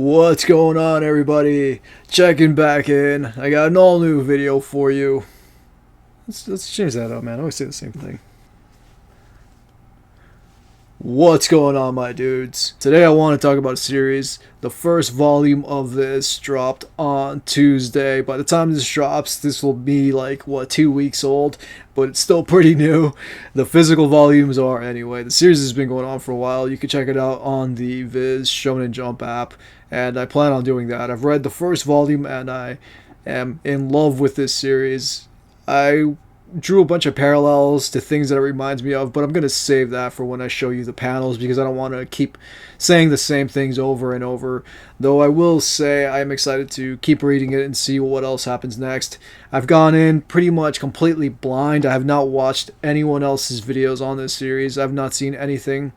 What's going on, everybody? Checking back in. I got an all new video for you. Let's change that up, man. I always say the same thing. What's going on, my dudes? Today I want to talk about a series. The first volume of this dropped on Tuesday. By the time this drops, this will be like, 2 weeks old, but it's still pretty new. The physical volumes are anyway. The series has been going on for a while. You can check it out on the Viz Shonen Jump app, and I plan on doing that. I've read the first volume, and I am in love with this series. I drew a bunch of parallels to things that it reminds me of, but I'm going to save that for when I show you the panels because I don't want to keep saying the same things over and over. Though I will say I'm excited to keep reading it and see what else happens next. I've gone in pretty much completely blind. I have not watched anyone else's videos on this series. I've not seen anything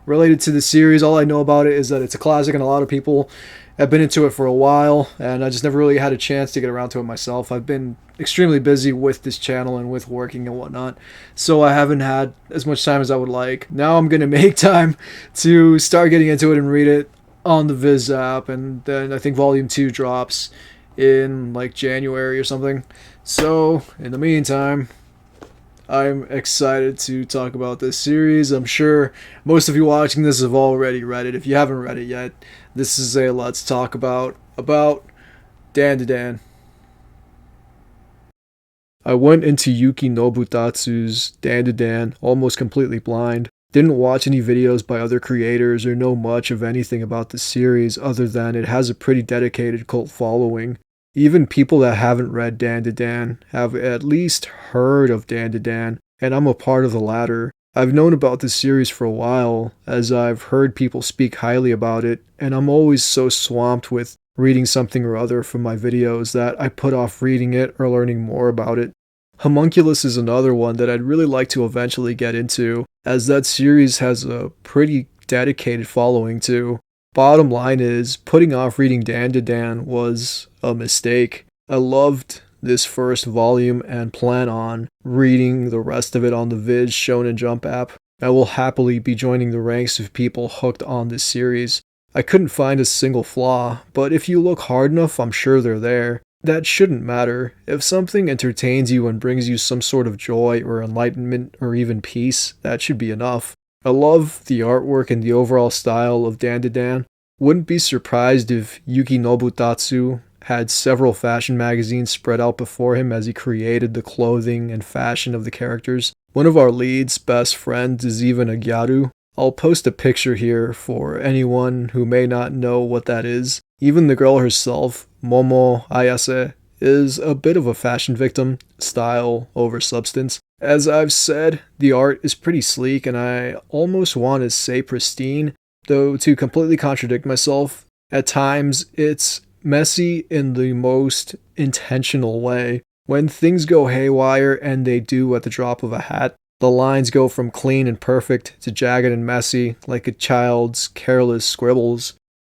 related to the series. All I know about it is that it's a classic and a lot of people have been into it for a while, and I just never really had a chance to get around to it myself. I've been extremely busy with this channel and with working and whatnot, so I haven't had as much time as I would like. Now I'm going to make time to start getting into it and read it on the Viz app, and then I think Volume 2 drops in like January or something. So, in the meantime, I'm excited to talk about this series. I'm sure most of you watching this have already read it. If you haven't read it yet, this is a let's talk about Dandadan. I went into Yuki Nobutatsu's Dandadan almost completely blind. Didn't watch any videos by other creators or know much of anything about the series other than it has a pretty dedicated cult following. Even people that haven't read Dandadan have at least heard of Dandadan, and I'm a part of the latter. I've known about this series for a while, as I've heard people speak highly about it, and I'm always so swamped with reading something or other from my videos that I put off reading it or learning more about it. Homunculus is another one that I'd really like to eventually get into, as that series has a pretty dedicated following too. Bottom line is, putting off reading Dandadan was a mistake. I loved this first volume and plan on reading the rest of it on the Viz Shonen Jump app. I will happily be joining the ranks of people hooked on this series. I couldn't find a single flaw, but if you look hard enough, I'm sure they're there. That shouldn't matter. If something entertains you and brings you some sort of joy or enlightenment or even peace, that should be enough. I love the artwork and the overall style of Dandadan. Wouldn't be surprised if Yuki Nobutatsu had several fashion magazines spread out before him as he created the clothing and fashion of the characters. One of our lead's best friends is even a gyaru. I'll post a picture here for anyone who may not know what that is. Even the girl herself, Momo Ayase, is a bit of a fashion victim, style over substance. As I've said, the art is pretty sleek and I almost want to say pristine, though to completely contradict myself, at times it's messy in the most intentional way. When things go haywire, and they do at the drop of a hat, the lines go from clean and perfect to jagged and messy, like a child's careless scribbles.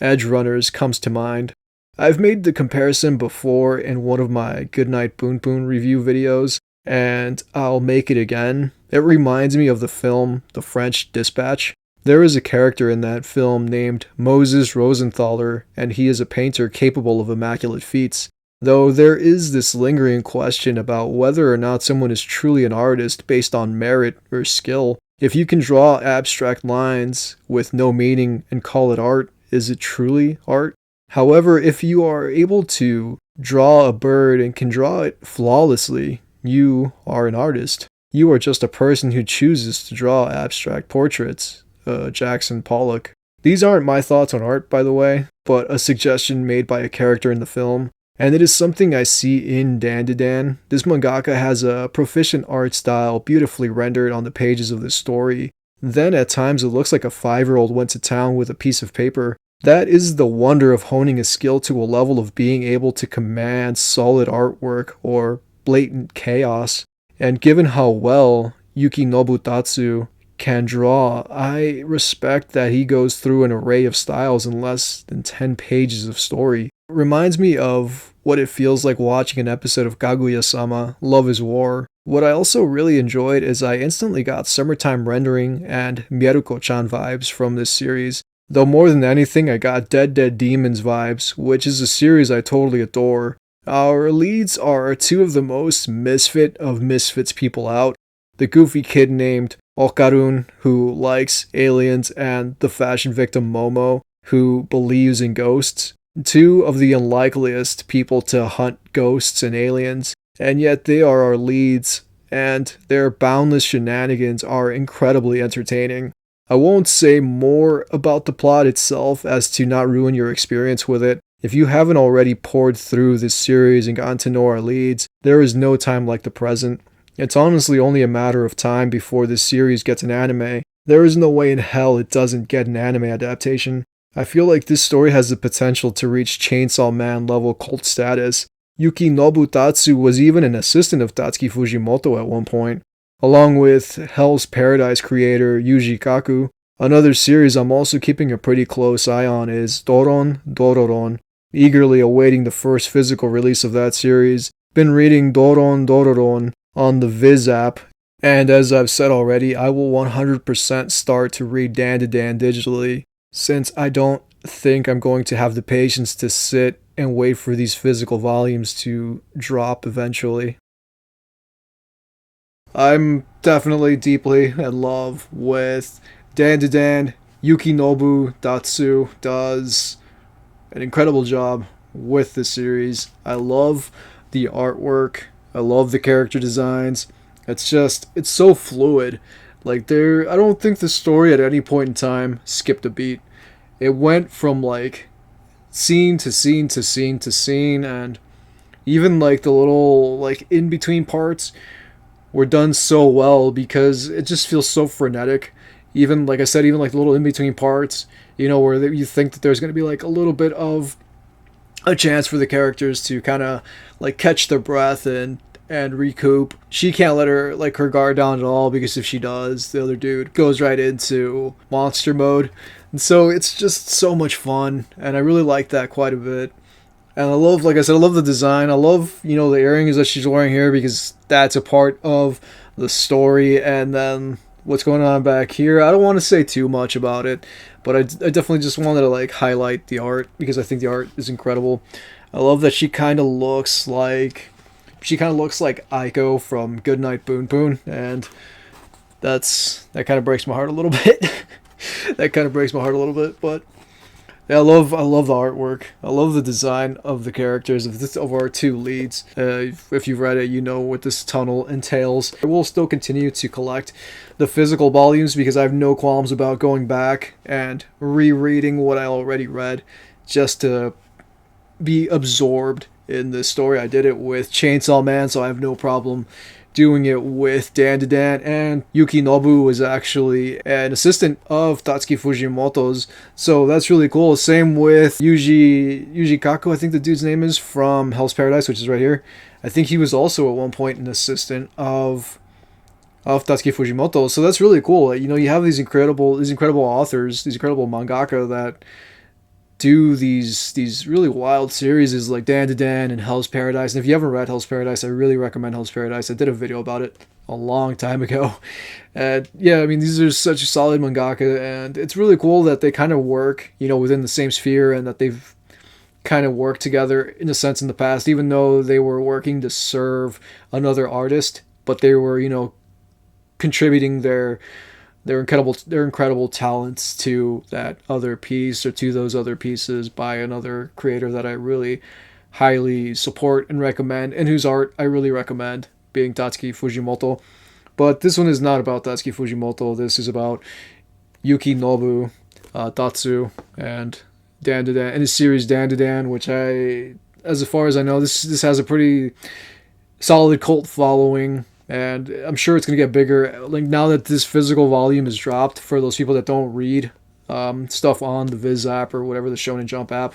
Edge Runners comes to mind. I've made the comparison before in one of my Goodnight Boon Boon review videos, and I'll make it again. It reminds me of the film The French Dispatch. There is a character in that film named Moses Rosenthaler, and he is a painter capable of immaculate feats. Though there is this lingering question about whether or not someone is truly an artist based on merit or skill. If you can draw abstract lines with no meaning and call it art, is it truly art? However, if you are able to draw a bird and can draw it flawlessly, you are an artist. You are just a person who chooses to draw abstract portraits. Jackson Pollock. These aren't my thoughts on art, by the way, but a suggestion made by a character in the film, and it is something I see in Dandadan. This mangaka has a proficient art style beautifully rendered on the pages of the story. Then at times it looks like a 5-year-old went to town with a piece of paper. That is the wonder of honing a skill to a level of being able to command solid artwork or blatant chaos. And given how well Yuki Nobutatsu can draw, I respect that he goes through an array of styles in less than 10 pages of story. It reminds me of what it feels like watching an episode of Kaguya-sama, Love is War. What I also really enjoyed is I instantly got summertime rendering and Mieruko-chan vibes from this series. Though more than anything, I got Dead Dead Demons vibes, which is a series I totally adore. Our leads are two of the most misfit of misfits people out. The goofy kid named Okarun, who likes aliens, and the fashion victim Momo, who believes in ghosts. Two of the unlikeliest people to hunt ghosts and aliens, and yet they are our leads, and their boundless shenanigans are incredibly entertaining. I won't say more about the plot itself as to not ruin your experience with it. If you haven't already poured through this series and gotten to know our leads, there is no time like the present. It's honestly only a matter of time before this series gets an anime. There is no way in hell it doesn't get an anime adaptation. I feel like this story has the potential to reach Chainsaw Man level cult status. Yuki Nobutatsu was even an assistant of Tatsuki Fujimoto at one point, along with Hell's Paradise creator Yuji Kaku. Another series I'm also keeping a pretty close eye on is Doron Dororon. Eagerly awaiting the first physical release of that series. Been reading Doron Dororon on the Viz app, and as I've said already, I will 100% start to read Dandadan digitally, since I don't think I'm going to have the patience to sit and wait for these physical volumes to drop eventually. I'm definitely deeply in love with Dandadan. Yukinobu Datsu does an incredible job with the series. I love the artwork. I love the character designs. It's so fluid. I don't think the story at any point in time skipped a beat. It went from like scene to scene to scene to scene, and even like the little like in between parts were done so well because it just feels so frenetic. Even like I said, even like the little in between parts, where you think that there's going to be like a little bit of a chance for the characters to kind of like catch their breath and recoup. She can't let her guard down at all, because if she does, the other dude goes right into monster mode. And so it's just so much fun, and I really like that quite a bit. And I love, like I said, I love the design. I love, the earrings that she's wearing here, because that's a part of the story. And then what's going on back here, I don't want to say too much about it, but I definitely just wanted to like highlight the art, because I think the art is incredible. I love that she kind of looks like Aiko from Goodnight Boon Boon, and that kind of breaks my heart a little bit. That kind of breaks my heart a little bit, but yeah, I love the artwork. I love the design of the characters of our two leads. If you've read it, you know what this tunnel entails. I will still continue to collect the physical volumes, because I have no qualms about going back and rereading what I already read, just to be absorbed in the story. I did it with Chainsaw Man, so I have no problem doing it with Dandadan. And Yukinobu was actually an assistant of Tatsuki Fujimoto's, so that's really cool. Same with Yuji Kaku, I think the dude's name is, from Hell's Paradise, which is right here. I think he was also at one point an assistant of Tatsuki Fujimoto, so that's really cool. You have these incredible authors, these incredible mangaka that do these really wild series is like Dandadan and Hell's Paradise. And if you haven't read Hell's Paradise, I really recommend Hell's Paradise. I did a video about it a long time ago. And yeah, I mean, these are such a solid mangaka, and it's really cool that they kind of work, within the same sphere, and that they've kind of worked together in a sense in the past, even though they were working to serve another artist, but they were, contributing their incredible talents to that other piece, or to those other pieces by another creator that I really highly support and recommend, and whose art I really recommend, being Tatsuki Fujimoto. But this one is not about Tatsuki Fujimoto. This is about Yukinobu Tatsu and Dandadan, and his series Dandadan, which as far as I know, this has a pretty solid cult following. And I'm sure it's going to get bigger. Like, now that this physical volume is dropped, for those people that don't read stuff on the Viz app or whatever, the Shonen Jump app,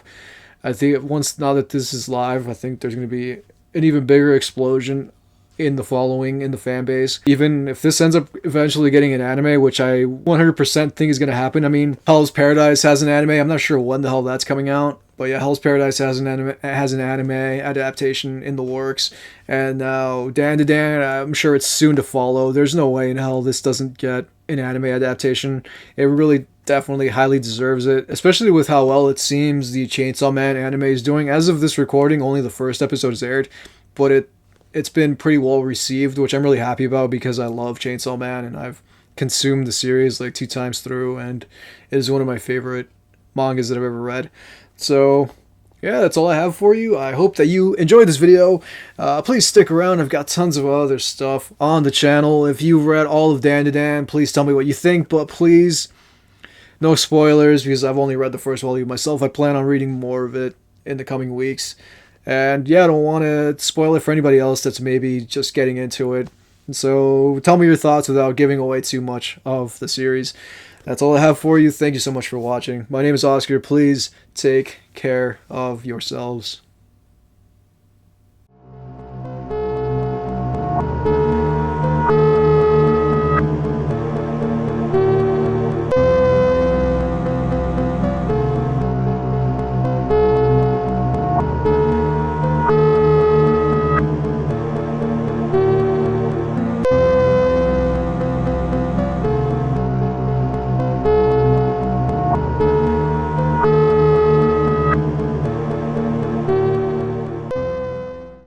I think now that this is live, I think there's going to be an even bigger explosion in the following, in the fan base. Even if this ends up eventually getting an anime, which I 100% think is going to happen. I mean, Hell's Paradise has an anime. I'm not sure when the hell that's coming out. But yeah, Hell's Paradise has an anime adaptation in the works. And now Dandadan, I'm sure it's soon to follow. There's no way in hell this doesn't get an anime adaptation. It really definitely highly deserves it, especially with how well it seems the Chainsaw Man anime is doing. As of this recording, only the first episode is aired, but it's been pretty well received, which I'm really happy about because I love Chainsaw Man and I've consumed the series like 2 times through, and it is one of my favorite mangas that I've ever read. So yeah, that's all I have for you. I hope that you enjoyed this video. Please stick around. I've got tons of other stuff on the channel. If you've read all of Dandadan, please tell me what you think, but please, no spoilers because I've only read the first volume myself. I plan on reading more of it in the coming weeks. And yeah, I don't want to spoil it for anybody else that's maybe just getting into it. So tell me your thoughts without giving away too much of the series. That's all I have for you. Thank you so much for watching. My name is Oscar. Please take care of yourselves.